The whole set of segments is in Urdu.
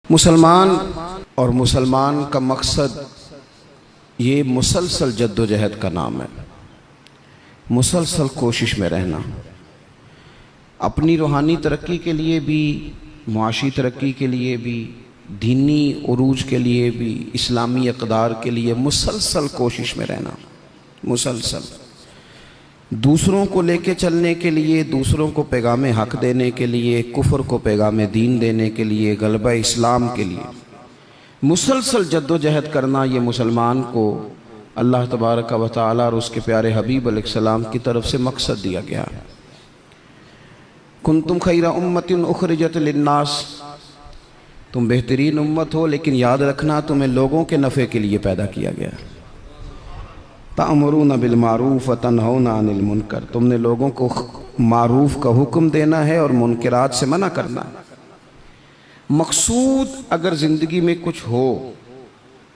مسلمان اور مسلمان کا مقصد یہ مسلسل جد و جہد کا نام ہے، مسلسل کوشش میں رہنا، اپنی روحانی ترقی کے لیے بھی، معاشی ترقی کے لیے بھی، دینی عروج کے لیے بھی، اسلامی اقدار کے لیے مسلسل کوشش میں رہنا، مسلسل دوسروں کو لے کے چلنے کے لیے، دوسروں کو پیغام حق دینے کے لیے، کفر کو پیغام دین دینے کے لیے، غلبہ اسلام کے لیے مسلسل جد و جہد کرنا، یہ مسلمان کو اللہ تبارک و تعالی اور اس کے پیارے حبیب علیہ السلام کی طرف سے مقصد دیا گیا۔ کنتم خیر امت اخرجت للناس، تم بہترین امت ہو، لیکن یاد رکھنا تمہیں لوگوں کے نفع کے لیے پیدا کیا گیا۔ تأمرون بالمعروف وتنہون عن المنکر، تم نے لوگوں کو معروف کا حکم دینا ہے اور منکرات سے منع کرنا ہے۔ مقصود اگر زندگی میں کچھ ہو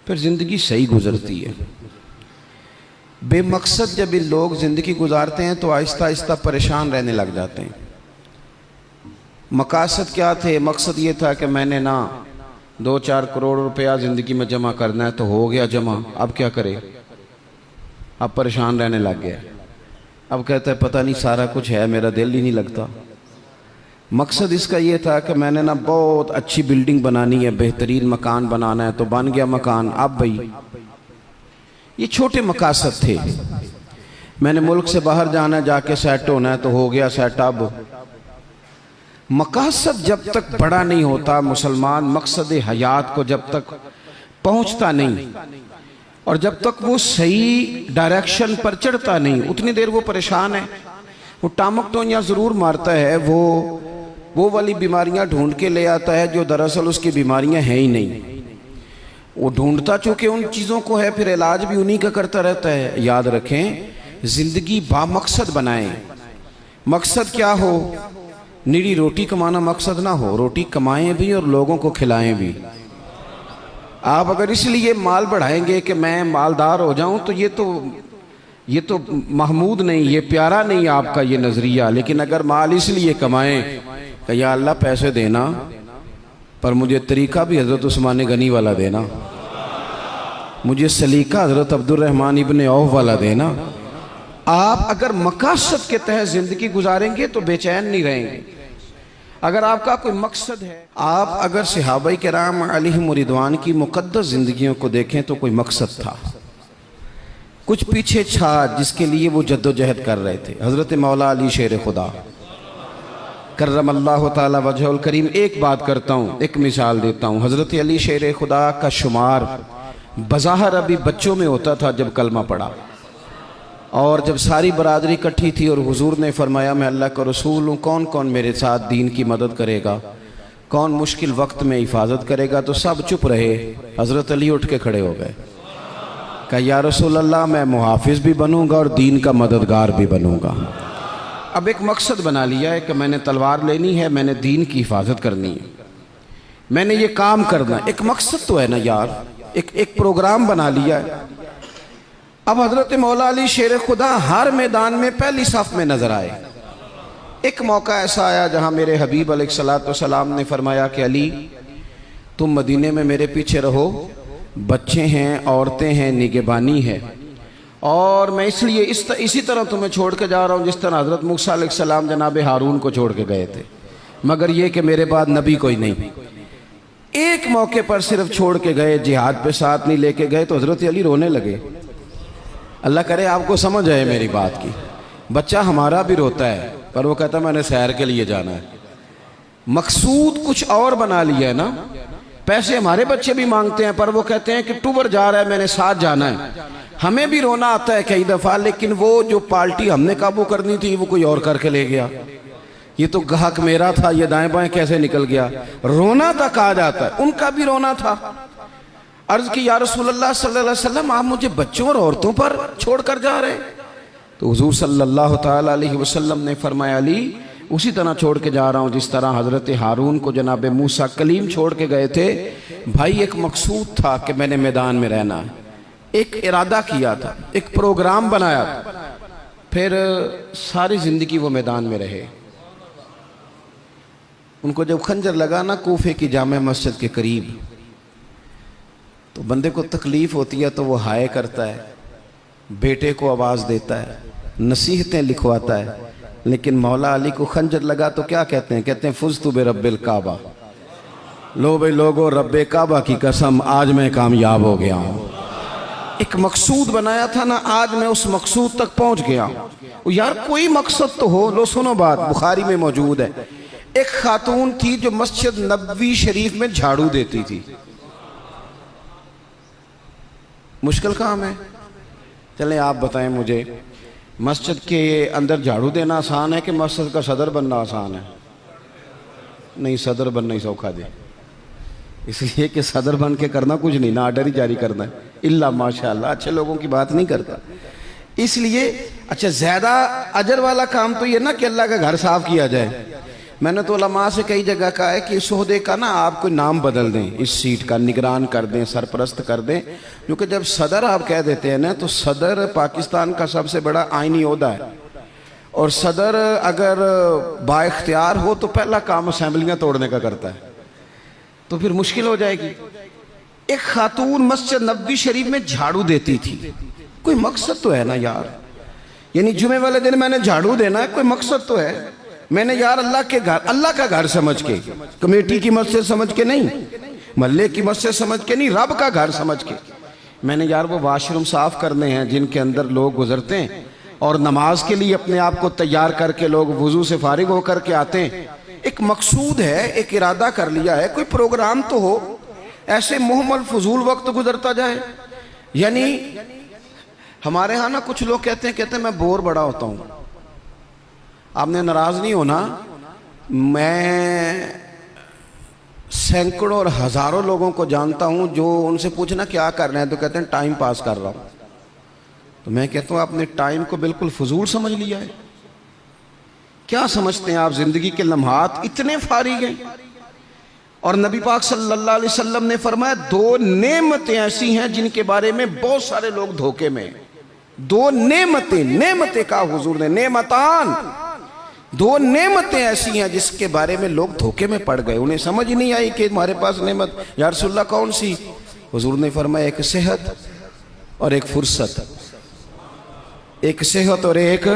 پھر زندگی صحیح گزرتی ہے۔ بے مقصد جب یہ لوگ زندگی گزارتے ہیں تو آہستہ آہستہ پریشان رہنے لگ جاتے ہیں۔ مقاصد کیا تھے؟ مقصد یہ تھا کہ میں نے 2-4 کروڑ روپیہ زندگی میں جمع کرنا ہے، تو ہو گیا جمع، اب کیا کرے؟ اب پریشان رہنے لگ گیا، اب کہتا ہے پتہ نہیں سارا کچھ ہے، میرا دل ہی نہیں لگتا۔ مقصد اس کا یہ تھا کہ میں نے بہت اچھی بلڈنگ بنانی ہے، بہترین مکان بنانا ہے، تو بن گیا مکان، اب بھائی یہ چھوٹے مقاصد تھے۔ میں نے ملک سے باہر جانا ہے، جا کے سیٹ ہونا ہے، تو ہو گیا سیٹ۔ اب مقاصد جب تک بڑا نہیں ہوتا، مسلمان مقصد حیات کو جب تک پہنچتا نہیں اور جب تک وہ صحیح ڈائریکشن پر چڑھتا نہیں، اتنی دیر وہ پریشان ہے۔ وہ ٹامک ٹونیاں ضرور مارتا ہے، وہ والی بیماریاں ڈھونڈ کے لے آتا ہے جو دراصل اس کی بیماریاں ہیں ہی نہیں۔ وہ ڈھونڈتا چونکہ ان چیزوں کو ہے، پھر علاج بھی انہی کا کرتا رہتا ہے۔ یاد رکھیں، زندگی با مقصد بنائیں۔ مقصد کیا ہو؟ نیری روٹی کمانا مقصد نہ ہو، روٹی کمائیں بھی اور لوگوں کو کھلائیں بھی۔ آپ اگر اس لیے مال بڑھائیں گے کہ میں مالدار ہو جاؤں تو یہ تو محمود نہیں، یہ پیارا نہیں آپ کا یہ نظریہ۔ لیکن اگر مال اس لیے کمائیں کہ یا اللہ پیسے دینا، پر مجھے طریقہ بھی حضرت عثمان غنی والا دینا، مجھے سلیقہ حضرت عبد الرحمن ابن عوف والا دینا۔ آپ اگر مقاصد کے تحت زندگی گزاریں گے تو بے چین نہیں رہیں گے۔ اگر آپ کا کوئی مقصد ہے، آپ اگر صحابہ کرام علیہم رضوان کی مقدس زندگیوں کو دیکھیں تو کوئی مقصد تھا، کچھ پیچھے چھا جس کے لیے وہ جد و جہد کر رہے تھے۔ حضرت مولا علی شیر خدا کرم اللہ تعالی وجہ الکریم، ایک بات کرتا ہوں، ایک مثال دیتا ہوں۔ حضرت علی شیر خدا کا شمار بظاہر ابھی بچوں میں ہوتا تھا جب کلمہ پڑھا، اور جب ساری برادری کٹھی تھی اور حضور نے فرمایا میں اللہ کا رسول ہوں، کون کون میرے ساتھ دین کی مدد کرے گا، کون مشکل وقت میں حفاظت کرے گا، تو سب چپ رہے۔ حضرت علی اٹھ کے کھڑے ہو گئے، کہا یا رسول اللہ میں محافظ بھی بنوں گا اور دین کا مددگار بھی بنوں گا۔ اب ایک مقصد بنا لیا ہے کہ میں نے تلوار لینی ہے، میں نے دین کی حفاظت کرنی ہے، میں نے یہ کام کرنا ہے۔ ایک مقصد تو ہے نا یار، ایک پروگرام بنا لیا ہے۔ اب حضرت مولا علی شیر خدا ہر میدان میں پہلی صف میں نظر آئے۔ ایک موقع ایسا آیا جہاں میرے حبیب علیہ السلام نے فرمایا کہ علی تم مدینے میں میرے پیچھے رہو، بچے ہیں، عورتیں ہیں، نگہبانی ہے، اور میں اس لیے اسی طرح تمہیں چھوڑ کے جا رہا ہوں جس طرح حضرت موسیٰ علیہ السلام جناب ہارون کو چھوڑ کے گئے تھے، مگر یہ کہ میرے بعد نبی کوئی نہیں۔ ایک موقع پر صرف چھوڑ کے گئے، جہاد پہ ساتھ نہیں لے کے گئے، تو حضرت علی رونے لگے۔ اللہ کرے آپ کو سمجھ آئے میری بات کی۔ بچہ ہمارا بھی روتا ہے، پر وہ کہتا ہے میں نے سیر کے لیے جانا ہے۔ مقصود کچھ اور بنا لیا ہے نا۔ پیسے ہمارے بچے بھی مانگتے ہیں، پر وہ کہتے ہیں کہ ٹور جا رہا ہے، میں نے ساتھ جانا ہے۔ ہمیں بھی رونا آتا ہے کئی دفعہ، لیکن وہ جو پارٹی ہم نے قابو کرنی تھی وہ کوئی اور کر کے لے گیا۔ یہ تو گاہک میرا تھا، یہ دائیں بائیں کیسے نکل گیا۔ رونا تک آ جاتا ہے، ان کا بھی رونا تھا۔ عرض کی یا رسول اللہ صلی اللہ علیہ وسلم آپ مجھے بچوں اور عورتوں پر چھوڑ کر جا رہے ہیں؟ تو حضور صلی اللہ تعالی علیہ وسلم نے فرمایا علی اسی طرح چھوڑ کے جا رہا ہوں جس طرح حضرت ہارون کو جناب موسیٰ کلیم چھوڑ کے گئے تھے۔ بھائی ایک مقصود تھا کہ میں نے میدان میں رہنا ہے، ایک ارادہ کیا تھا، ایک پروگرام بنایا تھا، پھر ساری زندگی وہ میدان میں رہے۔ ان کو جب خنجر لگا نا کوفے کی جامع مسجد کے قریب، تو بندے کو تکلیف ہوتی ہے تو وہ ہائے کرتا ہے، بیٹے کو آواز دیتا ہے، نصیحتیں لکھواتا ہے، لیکن مولا علی کو خنجر لگا تو کیا کہتے ہیں؟ کہتے ہیں فزت برب الکعبہ، لو بھائی لوگو رب کعبہ کی قسم آج میں کامیاب ہو گیا ہوں۔ ایک مقصود بنایا تھا نا، آج میں اس مقصود تک پہنچ گیا ہوں۔ یار کوئی مقصد تو ہو۔ لو سنو بات، بخاری میں موجود ہے، ایک خاتون تھی جو مسجد نبوی شریف میں جھاڑو دیتی تھی۔ مشکل کام ہے؟ چلیں آپ بتائیں مجھے، مسجد کے اندر جھاڑو دینا آسان ہے کہ مسجد کا صدر بننا آسان ہے؟ نہیں، صدر بننا ہی سوکھا دے، اس لیے کہ صدر بن کے کرنا کچھ نہیں، نہ آرڈر ہی جاری کرنا ہے، اللہ ماشاءاللہ اچھے لوگوں کی بات نہیں کرتا۔ اس لیے اچھا زیادہ اجر والا کام تو یہ نا کہ اللہ کا گھر صاف کیا جائے۔ میں نے تو علماء سے کئی جگہ کہا ہے کہ اس عہدے کا نا آپ کوئی نام بدل دیں، اس سیٹ کا نگران کر دیں، سرپرست کر دیں، کیونکہ جب صدر آپ کہہ دیتے ہیں نا تو صدر پاکستان کا سب سے بڑا آئینی عہدہ ہے، اور صدر اگر با اختیار ہو تو پہلا کام اسمبلیاں توڑنے کا کرتا ہے، تو پھر مشکل ہو جائے گی۔ ایک خاتون مسجد نبوی شریف میں جھاڑو دیتی تھی، کوئی مقصد تو ہے نا یار، یعنی جمعے والے دن میں نے جھاڑو دینا ہے، کوئی مقصد تو ہے۔ میں نے یار اللہ کے گھر، اللہ کا گھر سمجھ کے، کمیٹی کی مسجد سمجھ کے نہیں، محلے کی مسجد سمجھ کے نہیں، رب کا گھر سمجھ کے میں نے یار وہ واش روم صاف کرنے ہیں جن کے اندر لوگ گزرتے ہیں اور نماز کے لیے اپنے آپ کو تیار کر کے لوگ وضو سے فارغ ہو کر کے آتے ہیں۔ ایک مقصود ہے، ایک ارادہ کر لیا ہے، کوئی پروگرام تو ہو، ایسے محمل فضول وقت گزرتا جائے۔ یعنی ہمارے ہاں نا کچھ لوگ کہتے ہیں میں بور بڑا ہوتا ہوں۔ آپ نے ناراض نہیں ہونا، میں سینکڑوں اور ہزاروں لوگوں کو جانتا ہوں جو ان سے پوچھنا کیا کر رہے ہیں تو کہتے ہیں ٹائم پاس کر رہا ہوں۔ تو میں کہتا ہوں آپ نے ٹائم کو بالکل فضول سمجھ لیا ہے۔ کیا سمجھتے ہیں آپ زندگی کے لمحات اتنے فارغ ہیں؟ اور نبی پاک صلی اللہ علیہ وسلم نے فرمایا دو نعمتیں ایسی ہیں جن کے بارے میں بہت سارے لوگ دھوکے میں۔ دو نعمتیں کہا حضور نے، نعمتان، دو نعمتیں ایسی ہیں جس کے بارے میں لوگ دھوکے میں پڑ گئے، انہیں سمجھ نہیں آئی کہ ہمارے پاس نعمت، یا رسول اللہ کون سی؟ حضور نے فرمایا ایک صحت اور ایک فرصت، ایک صحت اور ایک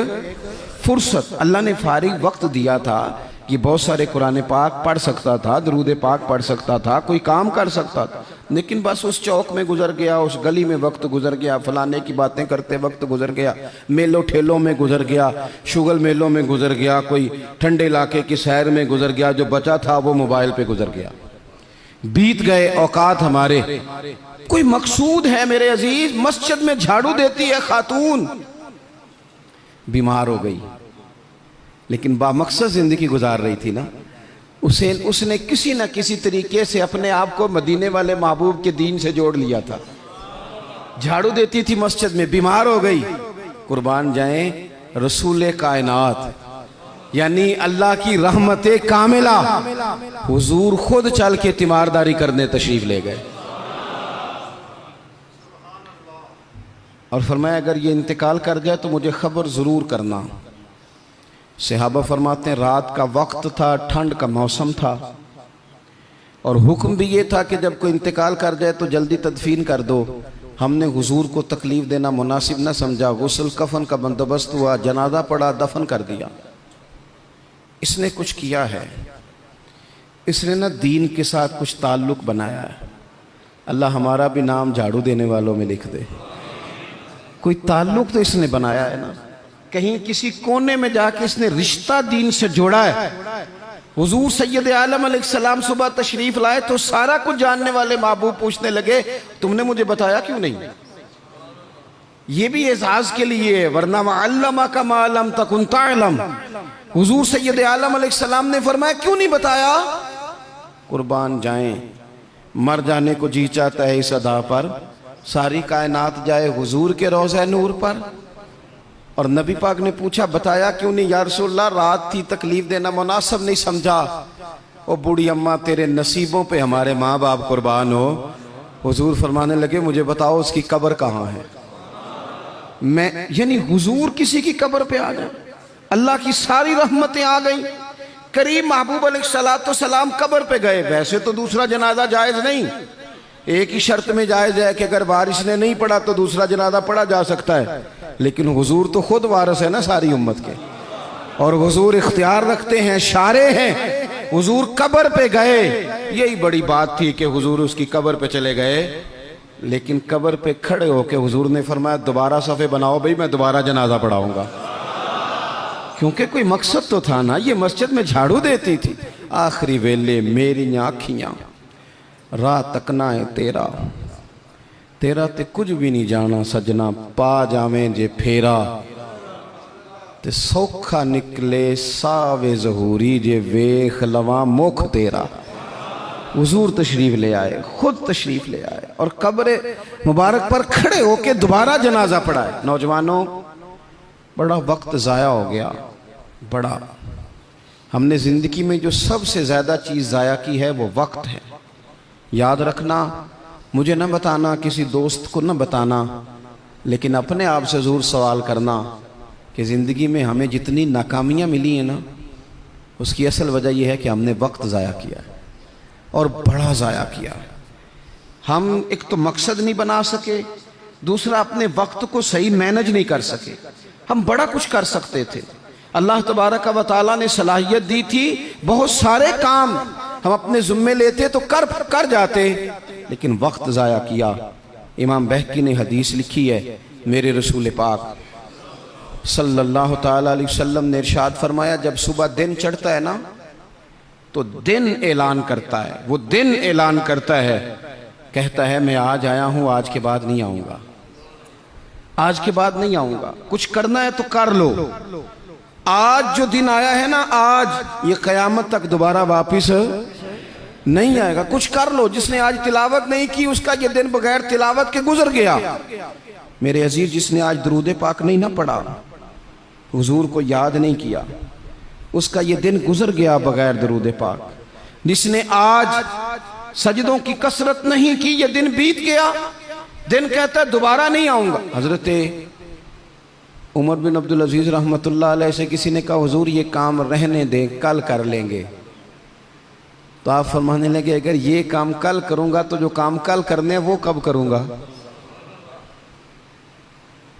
فرصت۔ اللہ نے فارغ وقت دیا تھا کہ بہت سارے قرآن پاک پڑھ سکتا تھا، درود پاک پڑھ سکتا تھا، کوئی کام کر سکتا تھا، لیکن بس اس چوک میں گزر گیا، اس گلی میں وقت گزر گیا، فلانے کی باتیں کرتے وقت گزر گیا، میلوں ٹھیلوں میں گزر گیا، شغل میلوں میں گزر گیا، کوئی ٹھنڈے علاقے کی سیر میں گزر گیا، جو بچا تھا وہ موبائل پہ گزر گیا، بیت گئے اوقات ہمارے۔ کوئی مقصود ہے میرے عزیز؟ مسجد میں جھاڑو دیتی ہے خاتون، بیمار ہو گئی لیکن با مقصد زندگی گزار رہی تھی نا، اس نے کسی نہ کسی طریقے سے اپنے آپ کو مدینے والے محبوب کے دین سے جوڑ لیا تھا۔ جھاڑو دیتی تھی مسجد میں، بیمار ہو گئی، قربان جائیں رسول کائنات یعنی اللہ کی رحمت کاملہ حضور خود چل کے تیمارداری کرنے تشریف لے گئے اور فرمایا اگر یہ انتقال کر جائے تو مجھے خبر ضرور کرنا۔ صحابہ فرماتے ہیں رات کا وقت تھا، ٹھنڈ کا موسم تھا، اور حکم بھی یہ تھا کہ جب کوئی انتقال کر جائے تو جلدی تدفین کر دو۔ ہم نے حضور کو تکلیف دینا مناسب نہ سمجھا، غسل کفن کا بندوبست ہوا، جنازہ پڑا، دفن کر دیا۔ اس نے کچھ کیا ہے، اس نے نہ دین کے ساتھ کچھ تعلق بنایا ہے۔ اللہ ہمارا بھی نام جھاڑو دینے والوں میں لکھ دے۔ کوئی تعلق تو اس نے بنایا ہے نا، کہیں کسی کونے میں جا کے اس نے رشتہ دین سے جوڑا ہے۔ حضور سید عالم علیہ السلام صبح تشریف لائے تو سارا کچھ جاننے والے محبوب پوچھنے لگے تم نے مجھے بتایا کیوں نہیں؟ یہ بھی اعزاز کے لیے ہے، ورنہ وَعَلَّمَكَ مَا لَمْ تَكُنْ تَعْلَمْ۔ حضور سید عالم علیہ السلام نے فرمایا کیوں نہیں بتایا؟ قربان جائیں، مر جانے کو جی چاہتا ہے اس ادا پر، ساری کائنات جائے حضور کے روضہ نور پر۔ اور نبی پاک نے پوچھا بتایا کیوں نہیں؟ یا رسول اللہ رات تھی، تکلیف دینا مناسب نہیں سمجھا۔ او بوڑھی اماں تیرے نصیبوں پہ ہمارے ماں باپ قربان ہو۔ حضور فرمانے لگے مجھے بتاؤ اس کی قبر کہاں ہے؟ یعنی حضور کسی کی قبر پہ آ جائے، اللہ کی ساری رحمتیں آ گئیں، کریم محبوب علیہ السلام قبر پہ گئے. ویسے تو دوسرا جنازہ جائز نہیں, ایک ہی شرط میں جائز ہے کہ اگر وارث نے نہیں پڑھا تو دوسرا جنازہ پڑھا جا سکتا ہے, لیکن حضور تو خود وارث ہے نا ساری امت کے, اور حضور اختیار رکھتے ہیں, شارع ہیں. حضور قبر پہ گئے, یہی بڑی بات تھی کہ حضور اس کی قبر پہ چلے گئے, لیکن قبر پہ کھڑے ہو کے حضور نے فرمایا دوبارہ صفے بناؤ بھئی, میں دوبارہ جنازہ پڑھاؤں گا. کیونکہ کوئی مقصد تو تھا نا, یہ مسجد میں جھاڑو دیتی تھی. آخری ویلے میری آنکھیاں راہ تکنا ہے تیرا, تیرا تے کچھ بھی نہیں جانا سجنا, پا جاویں جے پھیرا تے سوکھا نکلے ساوے ظہوری, جے ویخ لواں مکھ تیرا. حضور تشریف لے آئے, خود تشریف لے آئے, اور قبر مبارک پر کھڑے ہو کے دوبارہ جنازہ پڑھائے. نوجوانوں, بڑا وقت ضائع ہو گیا, بڑا. ہم نے زندگی میں جو سب سے زیادہ چیز ضائع کی ہے وہ وقت ہے. یاد رکھنا, مجھے نہ بتانا, کسی دوست کو نہ بتانا, لیکن اپنے آپ سے ضرور سوال کرنا کہ زندگی میں ہمیں جتنی ناکامیاں ملی ہیں نا, اس کی اصل وجہ یہ ہے کہ ہم نے وقت ضائع کیا ہے, اور بڑا ضائع کیا. ہم ایک تو مقصد نہیں بنا سکے, دوسرا اپنے وقت کو صحیح مینج نہیں کر سکے. ہم بڑا کچھ کر سکتے تھے, اللہ تبارک و تعالیٰ نے صلاحیت دی تھی, بہت سارے کام ہم اپنے ذمے لیتے تو کر جاتے, لیکن وقت ضائع کیا. امام بہقی نے حدیث لکھی ہے, میرے رسول پاک صلی اللہ تعالیٰ علیہ وسلم نے ارشاد فرمایا, جب صبح دن چڑھتا ہے نا تو دن اعلان کرتا ہے, وہ دن اعلان کرتا ہے, کہتا ہے میں آج آیا ہوں, آج کے بعد نہیں آؤں گا, آج کے بعد نہیں آؤں گا. کچھ کرنا ہے تو کر لو, آج جو دن آیا ہے نا, آج یہ قیامت تک دوبارہ واپس نہیں آئے گا. کچھ کر لو. جس نے آج تلاوت نہیں کی اس کا یہ دن بغیر تلاوت کے گزر گیا. میرے عزیز, جس نے آج درود پاک نہیں نہ پڑھا, حضور کو یاد نہیں کیا, اس کا یہ دن گزر گیا بغیر درود پاک. جس نے آج سجدوں کی کثرت نہیں کی, یہ دن بیت گیا. دن کہتا ہے دوبارہ نہیں آؤں گا. حضرت عمر بن عبدالعزیز رحمۃ اللہ علیہ سے کسی نے کہا حضور یہ کام رہنے دیں, کل کر لیں گے. تو آپ فرمانے لگے اگر یہ کام کل کروں گا تو جو کام کل کرنے وہ کب کروں گا,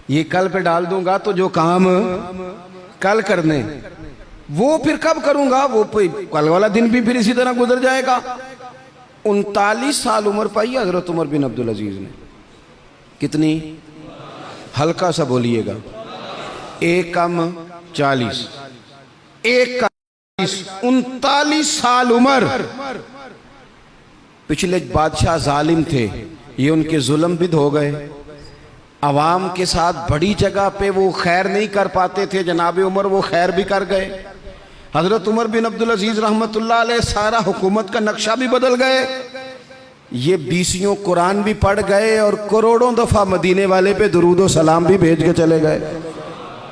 یہ کل پہ ڈال دوں گا تو جو کام کل کرنے وہ پھر کب کروں گا, وہ کل والا دن بھی پھر اسی طرح گزر جائے گا. 39 سال عمر پائی حضرت عمر بن عبدالعزیز نے. کتنی؟ ہلکا سا بولیے گا, 1 کم 40, 1 کم 39 سال عمر. پچھلے بادشاہ ظالم تھے, یہ ان کے ظلم بھی ہو گئے. عوام کے ساتھ بڑی جگہ پہ وہ خیر نہیں کر پاتے تھے, جناب عمر وہ خیر بھی کر گئے. حضرت عمر بن عبدالعزیز رحمۃ اللہ علیہ سارا حکومت کا نقشہ بھی بدل گئے. یہ 20 قرآن بھی پڑھ گئے اور کروڑوں دفعہ مدینے والے پہ درود و سلام بھی بھیج کے چلے گئے.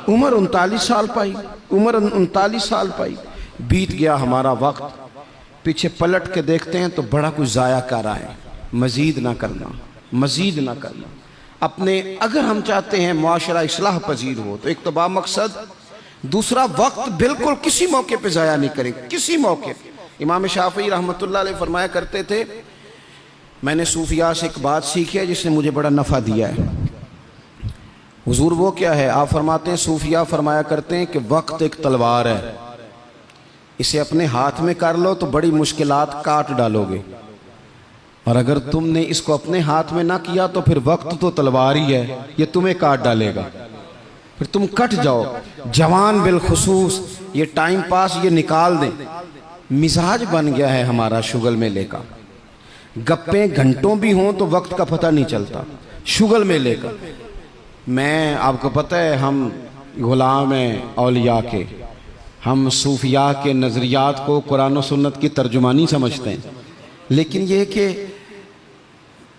عمر 39 سال پائی, عمر 39 سال پائی. بیت گیا ہمارا وقت. پیچھے پلٹ کے دیکھتے ہیں تو بڑا کچھ ضائع کر رہا ہے. مزید نہ کرنا, مزید نہ کرنا. اپنے اگر ہم چاہتے ہیں معاشرہ اصلاح پذیر ہو تو ایک تو با مقصد, دوسرا وقت بالکل کسی موقع پہ ضائع نہیں کریں, کسی موقع. امام شافعی رحمۃ اللہ علیہ فرمایا کرتے تھے, میں نے صوفیاء سے ایک بات سیکھی ہے جس نے مجھے بڑا نفع دیا ہے. حضور وہ کیا ہے؟ آپ فرماتے ہیں, صوفیاء فرمایا کرتے ہیں کہ وقت ایک تلوار ہے, اسے اپنے ہاتھ میں کر لو تو بڑی مشکلات کاٹ ڈالو گے, اور اگر تم نے اس کو اپنے ہاتھ میں نہ کیا تو پھر وقت تو تلوار ہی ہے, یہ تمہیں کاٹ ڈالے گا, پھر تم کٹ جاؤ. جوان بالخصوص یہ ٹائم پاس یہ نکال دیں. مزاج بن گیا ہے ہمارا شغل میلے کا, گپیں گھنٹوں بھی ہوں تو وقت کا پتہ نہیں چلتا. شغل میلے کا, میں آپ کو پتہ ہے ہم غلام ہیں اولیاء کے, ہم صوفیاء کے نظریات کو قرآن و سنت کی ترجمانی سمجھتے ہیں, لیکن یہ کہ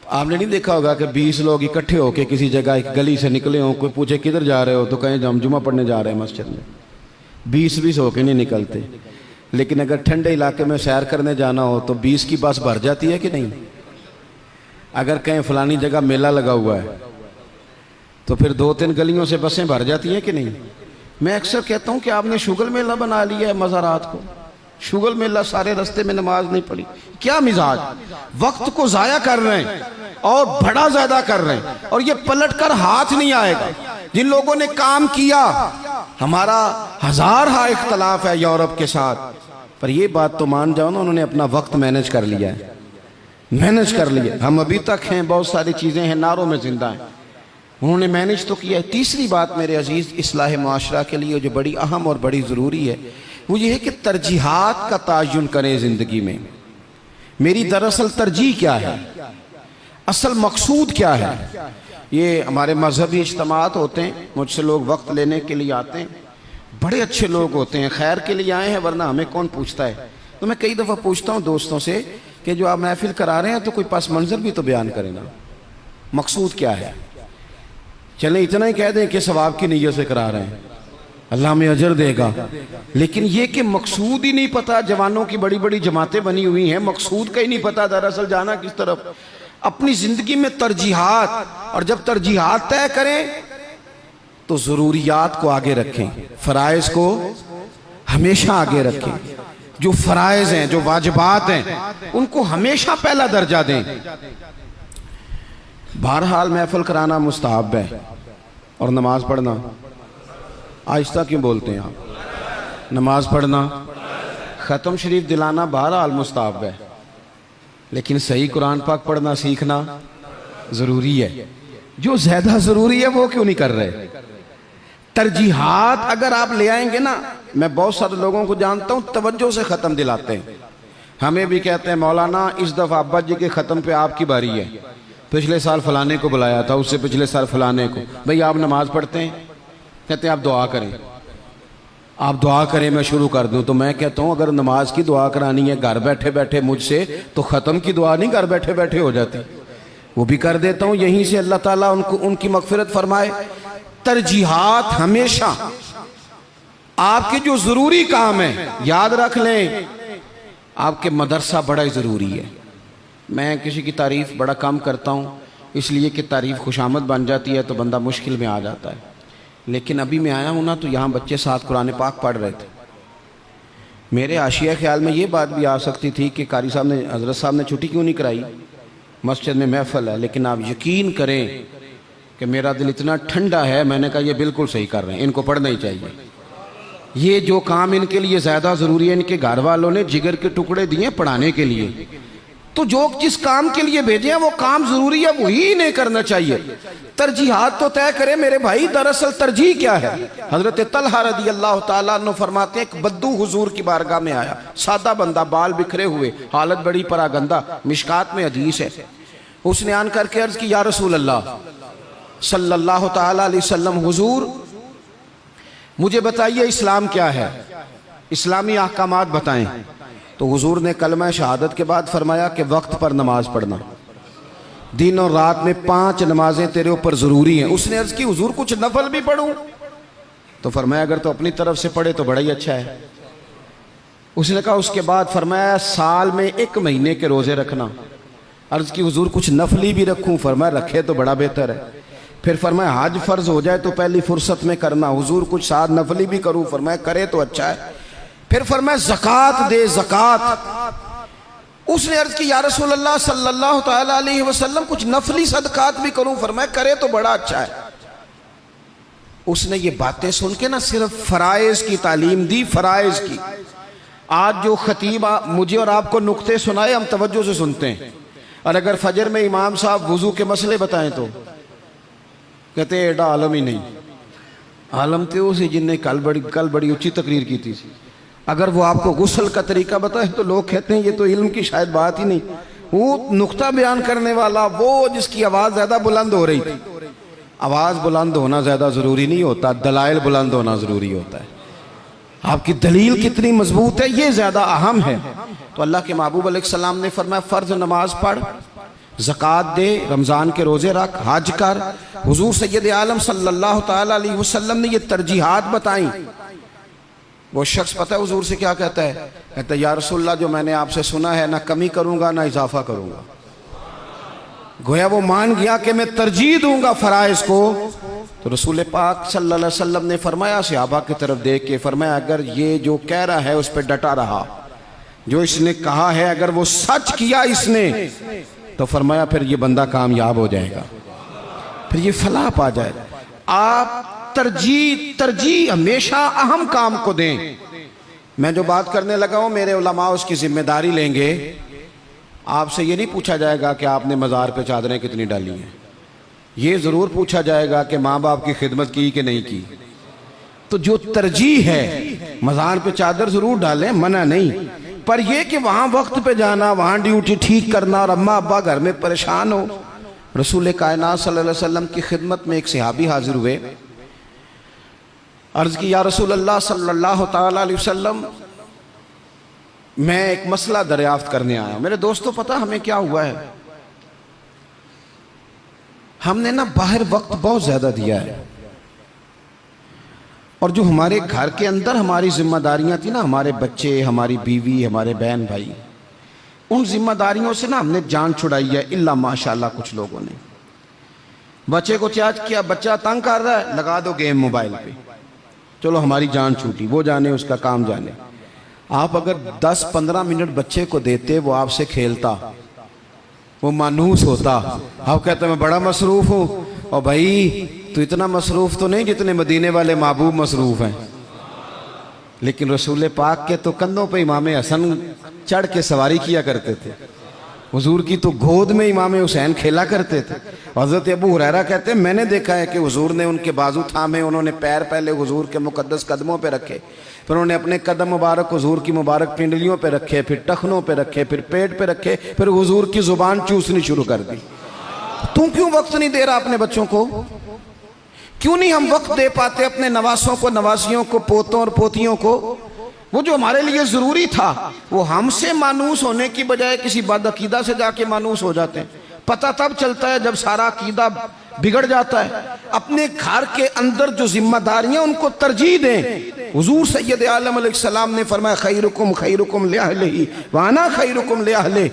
آپ نے نہیں دیکھا ہوگا کہ 20 لوگ اکٹھے ہو کے کسی جگہ ایک گلی سے نکلے ہوں, کوئی پوچھے کدھر جا رہے ہو تو کہیں ہم جمعہ پڑھنے جا رہے ہیں مسجد میں. 20 ہو کے نہیں نکلتے. لیکن اگر ٹھنڈے علاقے میں سیر کرنے جانا ہو تو 20 کی بس بھر جاتی ہے کہ نہیں؟ اگر کہیں فلانی جگہ میلہ لگا ہوا ہے تو پھر 2-3 گلیوں سے بسیں بھر جاتی ہیں کہ نہیں؟ میں اکثر کہتا ہوں کہ آپ نے شغل میلہ بنا لیا ہے مزارات کو. شغل میں اللہ سارے رستے میں نماز نہیں پڑھی. کیا مزاج, وقت کو ضائع کر رہے ہیں اور بڑا زیادہ کر رہے ہیں, اور یہ پلٹ کر ہاتھ نہیں آئے گا. جن لوگوں نے کام کیا, ہمارا ہزارہ اختلاف ہے یورپ کے ساتھ, پر یہ بات تو مان جاؤ نا, انہوں نے اپنا وقت مینج کر لیا ہے, مینج کر لیا. ہم ابھی تک ہیں, بہت ساری چیزیں ہیں, ناروں میں زندہ ہیں, انہوں نے مینج تو کیا ہے. تیسری بات میرے عزیز اصلاح معاشرہ کے لیے جو بڑی اہم اور بڑی ضروری ہے, وہ یہ ہے کہ ترجیحات کا تعین کریں زندگی میں. میری دراصل ترجیح کیا ہے, اصل مقصود کیا ہے. یہ ہمارے مذہبی اجتماعات ہوتے ہیں, مجھ سے لوگ وقت لینے کے لیے آتے ہیں, بڑے اچھے لوگ ہوتے ہیں, خیر کے لیے آئے ہیں, ورنہ ہمیں کون پوچھتا ہے. تو میں کئی دفعہ پوچھتا ہوں دوستوں سے کہ جو آپ محفل کرا رہے ہیں تو کوئی پس منظر بھی تو بیان کریں نا, مقصود کیا ہے. چلیں اتنا ہی کہہ دیں کہ ثواب کی نیت سے کرا رہے ہیں, اللہ میں اجر دے گا, لیکن یہ کہ مقصود ہی نہیں پتا. جوانوں کی بڑی بڑی جماعتیں بنی ہوئی ہیں, مقصود کا ہی نہیں پتا دراصل جانا کس طرف. اپنی زندگی میں ترجیحات, اور جب ترجیحات طے کریں تو ضروریات کو آگے رکھیں, فرائض کو ہمیشہ آگے رکھیں. جو فرائض ہیں, جو واجبات ہیں, ان کو ہمیشہ پہلا درجہ دیں. بہرحال محفل کرانا مستحب ہے, اور نماز پڑھنا, آہستہ کیوں بولتے ہیں آپ, نماز پڑھنا, ختم شریف دلانا بہرحال مستحب ہے, لیکن صحیح قرآن پاک پڑھنا سیکھنا ضروری ہے. جو زیادہ ضروری ہے وہ کیوں نہیں کر رہے. ترجیحات اگر آپ لے آئیں گے نا, میں بہت سارے لوگوں کو جانتا ہوں توجہ سے ختم دلاتے ہیں. ہمیں بھی کہتے ہیں مولانا اس دفعہ ابا جی کے ختم پہ آپ کی باری ہے, پچھلے سال فلانے کو بلایا تھا, اس سے پچھلے سال فلانے کو. بھئی آپ نماز پڑھتے ہیں؟ کہتے ہیں آپ دعا کریں, آپ دعا کریں میں شروع کر دوں. تو میں کہتا ہوں اگر نماز کی دعا کرانی ہے گھر بیٹھے بیٹھے مجھ سے, تو ختم کی دعا نہیں گھر بیٹھے بیٹھے ہو جاتی, وہ بھی کر دیتا ہوں. یہیں سے اللہ تعالیٰ ان کی مغفرت فرمائے. ترجیحات ہمیشہ آپ کے جو ضروری کام ہیں, یاد رکھ لیں آپ کے مدرسہ بڑا ضروری ہے. میں کسی کی تعریف بڑا کم کرتا ہوں, اس لیے کہ تعریف خوشامد بن جاتی ہے تو بندہ مشکل میں آ جاتا ہے. لیکن ابھی میں آیا ہوں نا تو یہاں بچے ساتھ قرآن پاک پڑھ رہے تھے. میرے حاشیہ خیال میں یہ بات بھی آ سکتی تھی کہ قاری صاحب نے, حضرت صاحب نے چھٹی کیوں نہیں کرائی, مسجد میں محفل ہے. لیکن آپ یقین کریں کہ میرا دل اتنا ٹھنڈا ہے, میں نے کہا یہ بالکل صحیح کر رہے ہیں, ان کو پڑھنا ہی چاہیے. یہ جو کام ان کے لیے زیادہ ضروری ہے, ان کے گھر والوں نے جگر کے ٹکڑے دیے پڑھانے کے لیے, تو جو جس کام کے لیے بھیجے ہیں وہ کام ضروری ہے, وہی نہیں کرنا چاہیے. ترجیحات تو طے کرے میرے بھائی. دراصل ترجیح کیا ہے؟ حضرت طلحہ رضی اللہ تعالیٰ عنہ فرماتے ہیں ایک بدو حضور کی بارگاہ میں آیا, سادہ بندہ, بال بکھرے ہوئے, حالت بڑی پراگندہ, مشکات میں حدیث ہے. اس نے آن کر کے عرض کی یا رسول اللہ صلی اللہ تعالیٰ علیہ وسلم, حضور مجھے بتائیے اسلام کیا ہے, اسلامی احکامات بتائیں. تو حضور نے کلمہ شہادت کے بعد فرمایا کہ وقت پر نماز پڑھنا, دن اور رات میں 5 نمازیں تیرے اوپر ضروری ہیں. اس نے عرض کی حضور کچھ نفل بھی پڑھوں؟ تو فرمایا اگر تو اپنی طرف سے پڑھے تو بڑا ہی اچھا ہے. اس نے کہا, اس کے بعد فرمایا سال میں 1 مہینے کے روزے رکھنا. عرض کی حضور کچھ نفلی بھی رکھوں؟ فرمایا رکھے تو بڑا بہتر ہے. پھر فرمایا حج فرض ہو جائے تو پہلی فرصت میں کرنا. حضور کچھ ساتھ نفلی بھی کروں؟ فرمایا کرے تو اچھا ہے. پھر فرمایا زکوٰۃ دے, زکوٰۃ. اس نے عرض کی یا رسول اللہ صلی اللہ تعالیٰ علیہ وسلم کچھ نفلی صدقات بھی کروں؟ فرمایا کرے تو بڑا اچھا ہے. اس نے یہ باتیں سن کے نہ صرف فرائض کی تعلیم دی, فرائض کی. آج جو خطیب مجھے اور آپ کو نکتے سنائے ہم توجہ سے سنتے ہیں, اور اگر فجر میں امام صاحب وضو کے مسئلے بتائیں تو کہتے ہیں ایڈا عالم ہی نہیں. عالم تھے اسی جن نے کل بڑی اچھی تقریر کی تھی. اگر وہ آپ کو غسل کا طریقہ بتائے تو لوگ کہتے ہیں یہ تو علم کی شاید بات ہی نہیں. وہ نقطہ بیان کرنے والا, وہ جس کی آواز زیادہ بلند ہو رہی تھی. آواز بلند ہونا زیادہ ضروری نہیں ہوتا, دلائل بلند ہونا ضروری ہوتا ہے. آپ کی دلیل کتنی مضبوط ہے یہ زیادہ اہم ہے. تو اللہ کے محبوب علیہ السلام نے فرمایا فرض نماز پڑھ, زکوٰۃ دے, رمضان کے روزے رکھ, حج کر. حضور سید عالم صلی اللہ تعالیٰ علیہ وسلم نے یہ ترجیحات بتائیں. وہ شخص پتہ ہے حضور سے کیا کہتا ہے؟ کہتا ہے یا رسول اللہ جو میں نے آپ سے سنا ہے نہ کمی کروں گا نہ اضافہ کروں گا. گویا وہ مان گیا کہ میں ترجیح دوں گا فرائض کو. تو رسول پاک صلی اللہ علیہ وسلم نے فرمایا صحابہ کی طرف دیکھ کے فرمایا اگر یہ جو کہہ رہا ہے اس پہ ڈٹا رہا جو اس نے کہا ہے اگر وہ سچ کیا اس نے تو فرمایا پھر یہ بندہ کامیاب ہو جائے گا، پھر یہ فلاح پا جائے گا۔ آپ ترجیح ہمیشہ اہم کام کو دیں۔ میں جو بات کرنے لگا ہوں میرے علماء اس کی ذمہ داری لیں گے۔ آپ سے یہ نہیں پوچھا جائے گا کہ آپ نے مزار پہ چادریں کتنی ڈالی ہیں، یہ ضرور پوچھا جائے گا کہ ماں باپ کی خدمت کی کہ نہیں کی۔ تو جو ترجیح ہے مزار پہ چادر ضرور ڈالیں، منع نہیں، پر یہ کہ وہاں وقت پہ جانا، وہاں ڈیوٹی ٹھیک کرنا اور اماں ابا گھر میں پریشان ہو۔ رسول کائنات صلی اللہ علیہ وسلم کی خدمت میں ایک صحابی حاضر ہوئے، عرض کی یا رسول اللہ صلی اللہ تعالیٰ علیہ وسلم میں ایک مسئلہ دریافت کرنے آیا ہوں۔ میرے دوستو پتہ ہمیں کیا ہوا ہے، ہم نے نا باہر وقت بہت زیادہ دیا ہے، اور جو ہمارے گھر کے اندر ہماری ذمہ داریاں تھیں نا، ہمارے بچے، ہماری بیوی، ہمارے بہن بھائی، ان ذمہ داریوں سے نا ہم نے جان چھڑائی ہے، الا ماشاءاللہ کچھ لوگوں نے۔ بچے کو چارج کیا، بچہ تنگ کر رہا ہے، لگا دو گیم موبائل پہ، چلو ہماری جان چھوٹی، وہ جانے اس کا کام جانے۔ آپ اگر 10-15 منٹ بچے کو دیتے وہ آپ سے کھیلتا، وہ مانوس ہوتا۔ آپ کہتے ہیں میں بڑا مصروف ہوں، اور بھائی تو اتنا مصروف تو نہیں جتنے مدینے والے محبوب مصروف ہیں۔ لیکن رسول پاک کے تو کندھوں پہ امام حسن چڑھ کے سواری کیا کرتے تھے، حضور کی تو گود میں امام حسین کھیلا کرتے تھے۔ حضرت ابو ہریرہ کہتے ہیں میں نے دیکھا ہے کہ حضور نے ان کے بازو تھامے، انہوں نے پیر پہلے حضور کے مقدس قدموں پہ رکھے، پھر انہوں نے اپنے قدم مبارک حضور کی مبارک پنڈلیوں پہ رکھے، پھر ٹخنوں پہ رکھے، پھر پیٹ پہ رکھے، پھر حضور کی زبان چوسنی شروع کر دی۔ تم کیوں وقت نہیں دے رہا اپنے بچوں کو؟ کیوں نہیں ہم وقت دے پاتے اپنے نواسوں کو، نواسیوں کو، پوتوں اور پوتیوں کو؟ وہ جو ہمارے لیے ضروری تھا وہ ہم سے مانوس ہونے کی بجائے کسی بد عقیدہ سے جا کے مانوس ہو جاتے ہیں۔ پتہ تب چلتا ہے جب سارا عقیدہ بگڑ جاتا ہے۔ اپنے گھر کے اندر جو ذمہ داریاں ان کو ترجیح دیں۔ حضور سید عالم علیہ السلام نے فرمایا خیرکم خیرکم لأہلہ وانا خیرکم لأہلہ،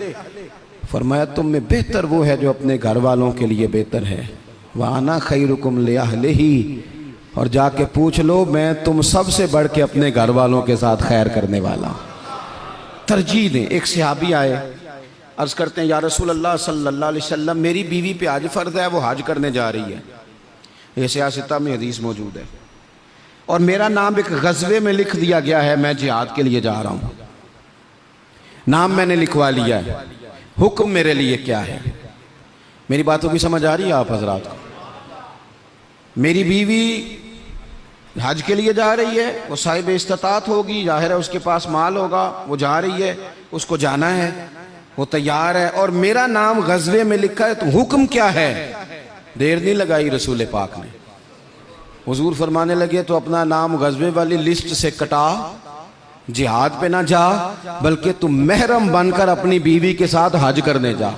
فرمایا تم میں بہتر وہ ہے جو اپنے گھر والوں کے لیے بہتر ہے، وانا خیرکم لأہلہ، اور جا کے پوچھ لو میں تم سب سے بڑھ کے اپنے گھر والوں کے ساتھ خیر کرنے والا۔ ترجیح دیں۔ ایک صحابی آئے، عرض کرتے ہیں یا رسول اللہ صلی اللہ علیہ وسلم میری بیوی پہ حج فرض ہے، وہ حج کرنے جا رہی ہے، یہ سیاستہ میں حدیث موجود ہے، اور میرا نام ایک غزوے میں لکھ دیا گیا ہے، میں جہاد کے لیے جا رہا ہوں، نام میں نے لکھوا لیا ہے، حکم میرے لیے کیا ہے؟ میری باتوں کی سمجھ آ رہی ہے آپ حضرات کو؟ میری بیوی حج کے لیے جا رہی ہے، وہ صاحب استطاعت ہوگی، ظاہر ہے اس کے پاس مال ہوگا، وہ جا رہی ہے، اس کو جانا ہے، وہ تیار ہے، اور میرا نام غزوے میں لکھا ہے، تو حکم کیا ہے؟ دیر نہیں لگائی رسول پاک نے، حضور فرمانے لگے تو اپنا نام غزوے والی لسٹ سے کٹا، جہاد پہ نہ جا بلکہ تم محرم بن کر اپنی بیوی کے ساتھ حج کرنے جا،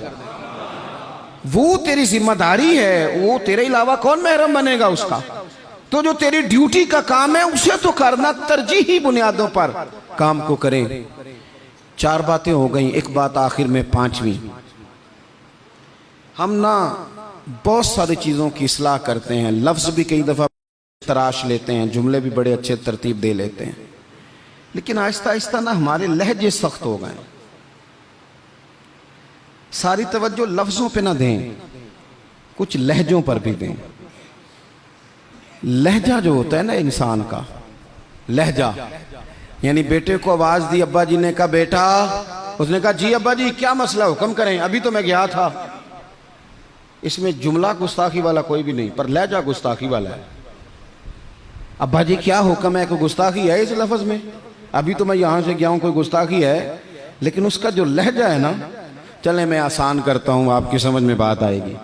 وہ تیری ذمہ داری ہے، وہ تیرے علاوہ کون محرم بنے گا اس کا؟ تو جو تیری ڈیوٹی کا کام ہے اسے تو کرنا، ترجیحی بنیادوں پر کام کو کریں۔ 4 باتیں ہو گئیں، ایک بات آخر میں 5ویں، ہم نا بہت ساری چیزوں کی اصلاح کرتے ہیں، لفظ بھی کئی دفعہ تراش لیتے ہیں، جملے بھی بڑے اچھے ترتیب دے لیتے ہیں، لیکن آہستہ آہستہ نا ہمارے لہجے سخت ہو گئے۔ ساری توجہ لفظوں پہ نہ دیں، کچھ لہجوں پر بھی دیں۔ لہجہ جو ہوتا ہے نا انسان کا، لہجہ یعنی بیٹے کو آواز دی، ابا جی نے کہا بیٹا، اس نے کہا جی ابا جی کیا مسئلہ، حکم کریں، ابھی تو میں گیا تھا۔ اس میں جملہ گستاخی والا کوئی بھی نہیں، پر لہجہ گستاخی والا ہے۔ ابا جی کیا حکم ہے، کوئی گستاخی ہے اس لفظ میں؟ ابھی تو میں یہاں سے گیا ہوں، کوئی گستاخی ہے؟ لیکن اس کا جو لہجہ ہے نا، چلیں میں آسان کرتا ہوں، آپ کی سمجھ میں بات آئے گی۔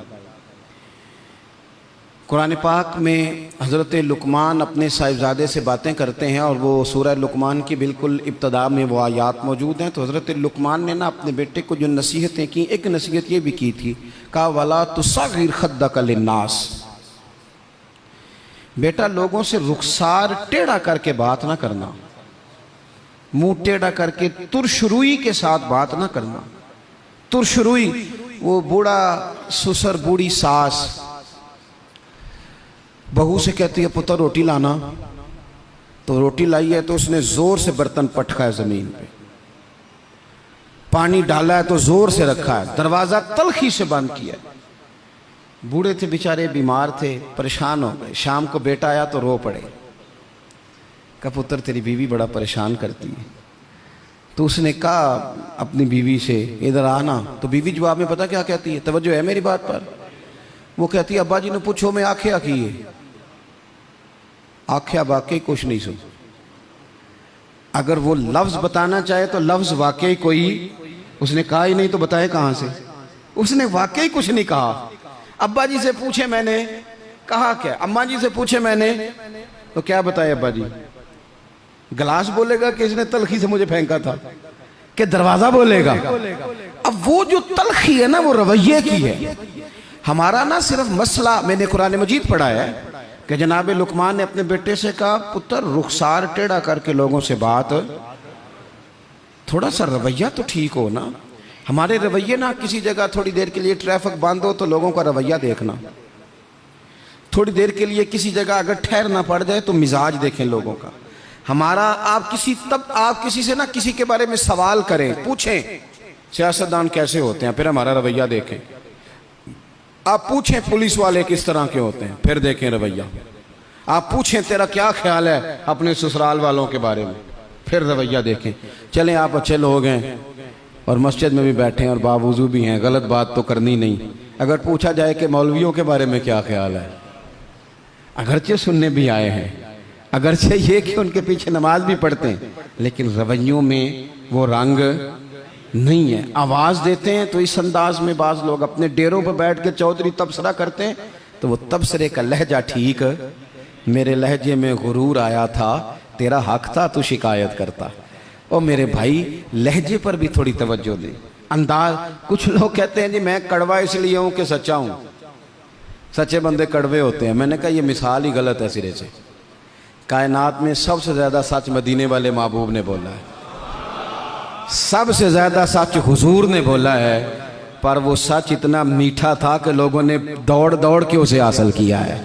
قرآن پاک میں حضرت لقمان اپنے صاحبزادے سے باتیں کرتے ہیں، اور وہ سورہ لقمان کی بالکل ابتدا میں وہ آیات موجود ہیں۔ تو حضرت لقمان نے نا اپنے بیٹے کو جو نصیحتیں کی، ایک نصیحت یہ بھی کی تھی، کہا وَلَا تُصَغِّرْ خَدَّكَ لِلنَّاسِ، بیٹا لوگوں سے رخسار ٹیڑھا کر کے بات نہ کرنا، منہ ٹیڑھا کر کے ترش روئی کے ساتھ بات نہ کرنا۔ ترش روئی، وہ بوڑھا سسر بوڑھی ساس بہو سے کہتی ہے پتر روٹی لانا، تو روٹی لائی ہے تو اس نے زور سے برتن پٹکا ہے زمین پہ، پانی ڈالا ہے تو زور سے رکھا ہے, دروازہ تلخی سے بند کیا ہے. بوڑھے تھے بیچارے, بیمار تھے, پریشان ہو گئے. شام کو بیٹا آیا تو رو پڑے, کہا پتر تیری بیوی بڑا پریشان کرتی ہے. تو اس نے کہا اپنی بیوی سے ادھر آنا. تو بیوی جواب میں پتہ کیا کہتی ہے, توجہ ہے میری بات پر, وہ کہتی ہے ابا جی نے پوچھو میں آکھیا کی ہے. آکھیا واقعی کچھ نہیں سن. اگر وہ لفظ بتانا چاہے تو لفظ واقعی کوئی اس نے کہا ہی نہیں تو بتائے کہاں سے. اس نے واقعی کچھ نہیں کہا. ابا جی سے پوچھے میں نے, کہا کیا. اماں جی سے پوچھے میں نے تو کیا بتائے ابا جی. گلاس بولے گا کہ اس نے تلخی سے مجھے پھینکا تھا, کہ دروازہ بولے گا. اب وہ جو تلخی ہے نا وہ رویے کی ہے. ہمارا نا صرف مسئلہ, میں نے قرآن مجید پڑھا ہے کہ جناب لقمان نے اپنے بیٹے سے کہا پتر رخسار ٹیڑھا کر کے لوگوں سے بات, تھوڑا سا رویہ تو ٹھیک ہو نا. ہمارے رویے نا, کسی جگہ تھوڑی دیر کے لیے ٹریفک بند ہو تو لوگوں کا رویہ دیکھنا, تھوڑی دیر کے لیے کسی جگہ اگر ٹھہرنا پڑ جائے تو مزاج دیکھیں لوگوں کا. ہمارا آپ کسی سے نا کسی کے بارے میں سوال کریں, پوچھیں سیاستدان کیسے ہوتے ہیں, پھر ہمارا رویہ دیکھیں. آپ پوچھیں پولیس والے کس طرح کے ہوتے ہیں, پھر دیکھیں رویہ. آپ پوچھیں تیرا کیا خیال ہے اپنے سسرال والوں کے بارے میں, پھر رویہ دیکھیں. چلیں آپ اچھے لوگ ہیں اور مسجد میں بھی بیٹھے ہیں اور باوضو بھی ہیں, غلط بات تو کرنی نہیں. اگر پوچھا جائے کہ مولویوں کے بارے میں کیا خیال ہے, اگرچہ سننے بھی آئے ہیں, اگرچہ یہ کہ ان کے پیچھے نماز بھی پڑھتے ہیں, لیکن رویوں میں وہ رنگ نہیں ہے. آواز دیتے ہیں تو اس انداز میں بعض لوگ اپنے ڈیروں پر بیٹھ کے چودھری تبصرہ کرتے ہیں تو وہ تبصرے کا لہجہ ٹھیک, میرے لہجے میں غرور آیا تھا, تیرا حق تھا تو شکایت کرتا. اور میرے بھائی لہجے پر بھی تھوڑی توجہ دیں. انداز, کچھ لوگ کہتے ہیں جی میں کڑوا اس لیے ہوں کہ سچا ہوں, سچے بندے کڑوے ہوتے ہیں. میں نے کہا یہ مثال ہی غلط ہے سرے سے. کائنات میں سب سے زیادہ سچ مدینے والے محبوب نے بولا ہے, سب سے زیادہ سچ حضور نے بولا ہے, پر وہ سچ اتنا میٹھا تھا کہ لوگوں نے دوڑ دوڑ کے اسے حاصل کیا ہے.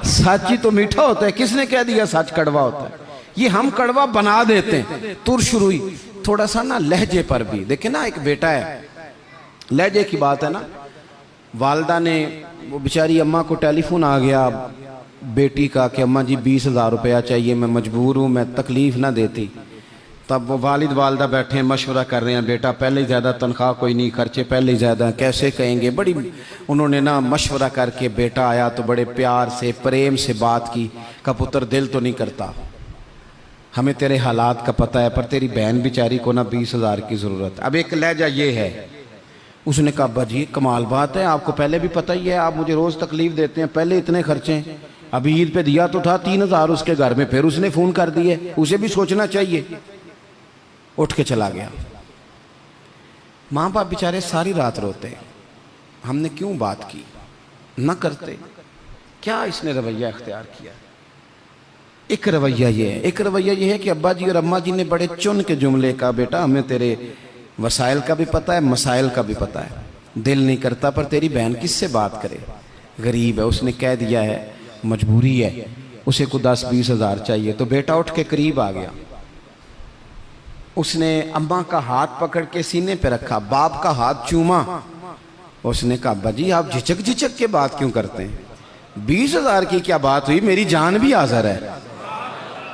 سچ ہی تو میٹھا ہوتا ہے, کس نے کہہ دیا سچ کڑوا ہوتا ہے. یہ ہم کڑوا بنا دیتے ہیں. ترشروئی تھوڑا سا نا لہجے پر بھی دیکھیں نا, ایک بیٹا ہے, لہجے کی بات ہے نا. والدہ نے, وہ بیچاری اماں کو ٹیلی فون آ گیا بیٹی کا کہ اماں جی 20,000 روپیہ چاہیے, میں مجبور ہوں, میں تکلیف نہ دیتی. تب وہ والد والدہ بیٹھے ہیں مشورہ کر رہے ہیں, بیٹا پہلے ہی زیادہ تنخواہ کوئی نہیں, خرچے پہلے ہی زیادہ, کیسے کہیں گے. بڑی انہوں نے نا مشورہ کر کے, بیٹا آیا تو بڑے پیار سے پریم سے بات کی. کہا پتر دل تو نہیں کرتا, ہمیں تیرے حالات کا پتہ ہے, پر تیری بہن بیچاری کو نا 20,000 کی ضرورت. اب ایک لہجہ یہ ہے. اس نے کہا ابا جی کمال بات ہے, آپ کو پہلے بھی پتہ ہی ہے, آپ مجھے روز تکلیف دیتے ہیں, پہلے اتنے خرچے, ابھی عید پہ دیا تو تھا 3,000 اس کے گھر میں, پھر اس نے فون کر دیے, اسے بھی سوچنا چاہیے. اٹھ کے چلا گیا. ماں باپ بیچارے ساری رات روتے, ہم نے کیوں بات کی, نہ کرتے. کیا اس نے رویہ اختیار کیا. ایک رویہ یہ ہے, ایک رویہ یہ ہے کہ ابا جی اور اماں جی نے بڑے چن کے جملے کا, بیٹا ہمیں تیرے وسائل کا بھی پتہ ہے, مسائل کا بھی پتہ ہے, دل نہیں کرتا, پر تیری بہن کس سے بات کرے, غریب ہے, اس نے کہہ دیا ہے مجبوری ہے, اسے کو 10-20 ہزار چاہیے. تو بیٹا اٹھ کے قریب آ گیا, اس نے اماں کا ہاتھ پکڑ کے سینے پہ رکھا, باپ کا ہاتھ چوما. اس نے کہا ابا جی آپ جھچک جھچک کے بات کیوں کرتے ہیں, 20,000 کی کیا بات ہوئی, میری جان بھی حاضر ہے.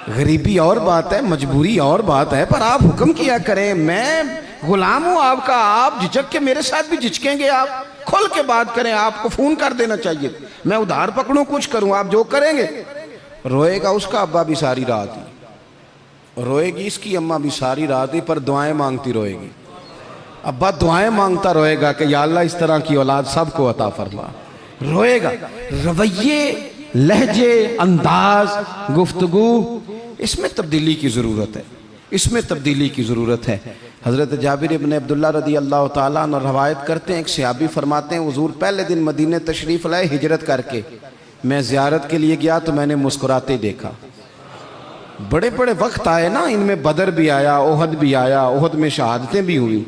غریبی اور بات ہے, مجبوری اور بات ہے, پر آپ حکم کیا کریں, میں غلام ہوں آپ کا, آپ جھچک کے میرے ساتھ بھی جھچکیں گے, آپ کھل کے بات کریں, آپ کو فون کر دینا چاہیے, میں ادھار پکڑوں کچھ کروں, آپ جو کریں گے. روئے گا اس کا ابا بھی ساری رات ہی, روئے گی اس کی اماں بھی ساری رات ہی, پر دعائیں مانگتی روئے گی. ابا دعائیں مانگتا روئے گا کہ یا اللہ اس طرح کی اولاد سب کو عطا فرما. روئے گا. رویے, لہجے, انداز, گفتگو, اس میں تبدیلی کی ضرورت ہے, اس میں تبدیلی کی ضرورت ہے. حضرت جابر ابن عبداللہ رضی اللہ تعالیٰ عنہ روایت کرتے ہیں, ایک صحابی فرماتے ہیں حضور پہلے دن مدینہ تشریف لائے ہجرت کر کے, میں زیارت کے لیے گیا تو میں نے مسکراتے دیکھا. بڑے بڑے وقت آئے نا, ان میں بدر بھی آیا, احد بھی آیا, احد میں شہادتیں بھی ہوئی,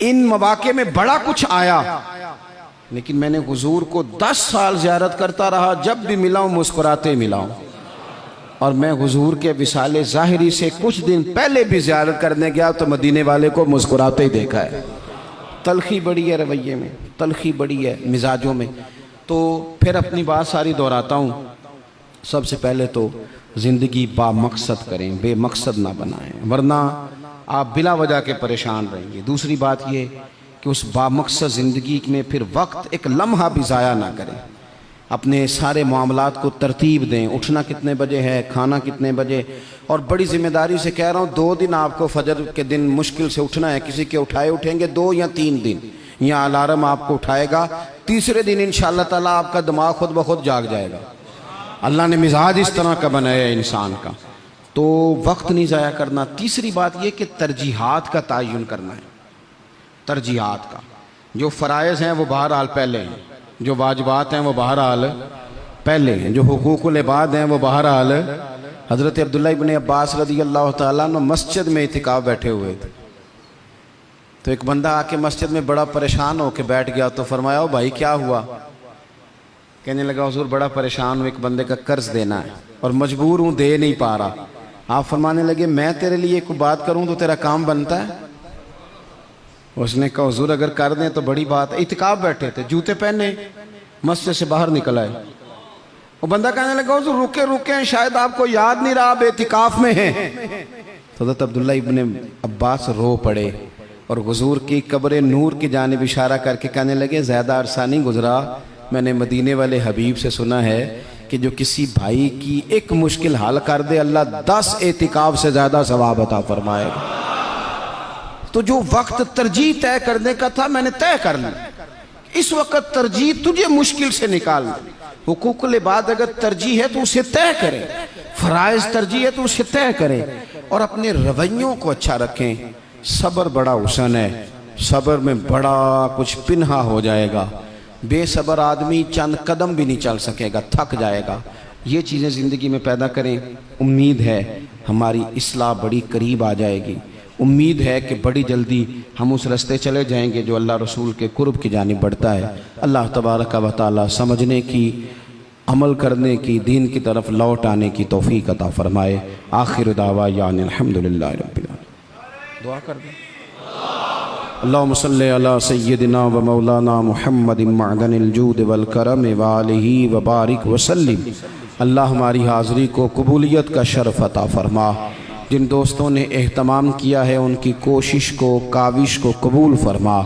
ان مواقع میں بڑا کچھ آیا, لیکن میں نے حضور کو 10 سال زیارت کرتا رہا, جب بھی ملا ہوں مسکراتے ملا ہوں. اور میں حضور کے وصال ظاہری سے کچھ دن پہلے بھی زیارت کرنے گیا تو مدینے والے کو مسکراتے ہی دیکھا ہے۔ تلخی بڑی ہے رویے میں، تلخی بڑی ہے مزاجوں میں۔ تو پھر اپنی بات ساری دہراتا ہوں۔ سب سے پہلے تو زندگی با مقصد کریں، بے مقصد نہ بنائیں، ورنہ آپ بلا وجہ کے پریشان رہیں گے۔ دوسری بات یہ کہ اس با مقصد زندگی میں پھر وقت ایک لمحہ بھی ضائع نہ کریں۔ اپنے سارے معاملات کو ترتیب دیں، اٹھنا کتنے بجے ہے، کھانا کتنے بجے، اور بڑی ذمہ داری سے کہہ رہا ہوں 2 دن آپ کو فجر کے دن مشکل سے اٹھنا ہے، کسی کے اٹھائے اٹھیں گے 2 یا 3 دن، یا الارم آپ کو اٹھائے گا، تیسرے دن انشاءاللہ تعالیٰ آپ کا دماغ خود بخود جاگ جائے گا۔ اللہ نے مزاج اس طرح کا بنایا ہے انسان کا، تو وقت نہیں ضائع کرنا۔ تیسری بات یہ کہ ترجیحات کا تعین کرنا ہے، ترجیحات کا۔ جو فرائض ہیں وہ بہرحال پہلے ہیں، جو واجبات ہیں وہ بہرحال پہلے ہیں، جو حقوق العباد ہیں وہ بہرحال۔ حضرت عبداللہ ابن عباس رضی اللہ تعالیٰ عنہ مسجد میں اعتکاف بیٹھے ہوئے تھے، تو ایک بندہ آ کے مسجد میں بڑا پریشان ہو کے بیٹھ گیا، تو فرمایا او بھائی کیا ہوا؟ کہنے لگا حضور بڑا پریشان ہوں، ایک بندے کا قرض دینا ہے اور مجبور ہوں، دے نہیں پا رہا۔ آپ فرمانے لگے میں تیرے لیے کوئی بات کروں تو تیرا کام بنتا ہے؟ اس نے کہا حضور اگر کر دیں تو بڑی بات ہے۔ اعتکاف بیٹھے تھے، جوتے پہنے مسجد سے باہر نکل آئے۔ وہ بندہ کہنے لگا حضور رکے شاید آپ کو یاد نہیں رہا، آپ اعتکاف میں ہیں۔ تو حضرت عبداللہ ابن عباس رو پڑے اور حضور کی قبر نور کی جانب اشارہ کر کے کہنے لگے زیادہ عرصہ نہیں گزرا، میں نے مدینے والے حبیب سے سنا ہے کہ جو کسی بھائی کی ایک مشکل حل کر دے اللہ 10 اعتکاف سے زیادہ ثواب عطا فرمائے گا۔ تو جو وقت ترجیح طے کرنے کا تھا میں نے طے کر لی، اس وقت ترجیح تجھے مشکل سے نکال۔ حقوق العباد اگر ترجیح ہے تو اسے طے کریں، فرائض ترجیح ہے تو اسے طے کریں، اور اپنے رویوں کو اچھا رکھیں۔ صبر بڑا حسن ہے، صبر میں بڑا کچھ پنہا ہو جائے گا۔ بے صبر آدمی چند قدم بھی نہیں چل سکے گا، تھک جائے گا۔ یہ چیزیں زندگی میں پیدا کریں۔ امید ہے ہماری اصلاح بڑی قریب آ جائے گی، امید ہے کہ بڑی جلدی ہم اس رستے چلے جائیں گے جو اللہ رسول کے قرب کی جانب بڑھتا ہے۔ اللہ تبارک و تعالی سمجھنے کی، عمل کرنے کی، دین کی طرف لوٹ آنے کی توفیق عطا فرمائے۔ آخر دعوانا الحمدللہ رب العالمین۔ دعا کر دیں۔ اللہم صلی علی سیدنا و مولانا محمد معدن الجود والکرم وآلہ وبارک وسلم۔ اللہ ہماری حاضری کو قبولیت کا شرف عطا فرما۔ جن دوستوں نے اہتمام کیا ہے ان کی کوشش کو، کاوش کو قبول فرما۔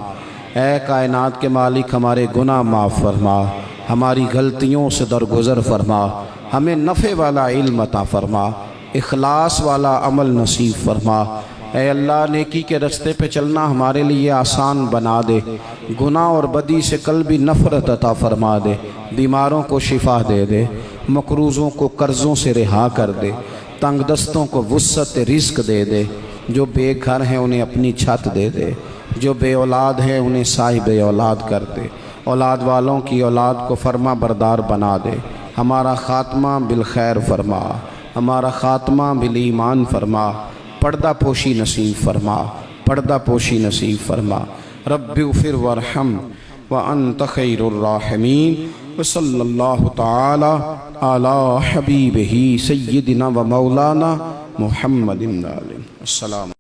اے کائنات کے مالک ہمارے گناہ معاف فرما، ہماری غلطیوں سے درگزر فرما، ہمیں نفع والا علم عطا فرما، اخلاص والا عمل نصیب فرما۔ اے اللہ نیکی کے رستے پہ چلنا ہمارے لیے آسان بنا دے، گناہ اور بدی سے قلبی نفرت عطا فرما دے، بیماروں کو شفا دے دے، مقروضوں کو قرضوں سے رہا کر دے، تنگ دستوں کو وسعت رزق دے دے، جو بے گھر ہیں انہیں اپنی چھت دے دے، جو بے اولاد ہیں انہیں صاحب اولاد کر دے، اولاد والوں کی اولاد کو فرما بردار بنا دے، ہمارا خاتمہ بالخیر فرما، ہمارا خاتمہ بالایمان فرما، پردہ پوشی نصیب فرما، پردہ پوشی نصیب فرما۔ رب اغفر وارحم وانت خیر الراحمین، وصلی اللہ تعالی علی حبیبہ سیدنا و مولانا محمد۔ السلام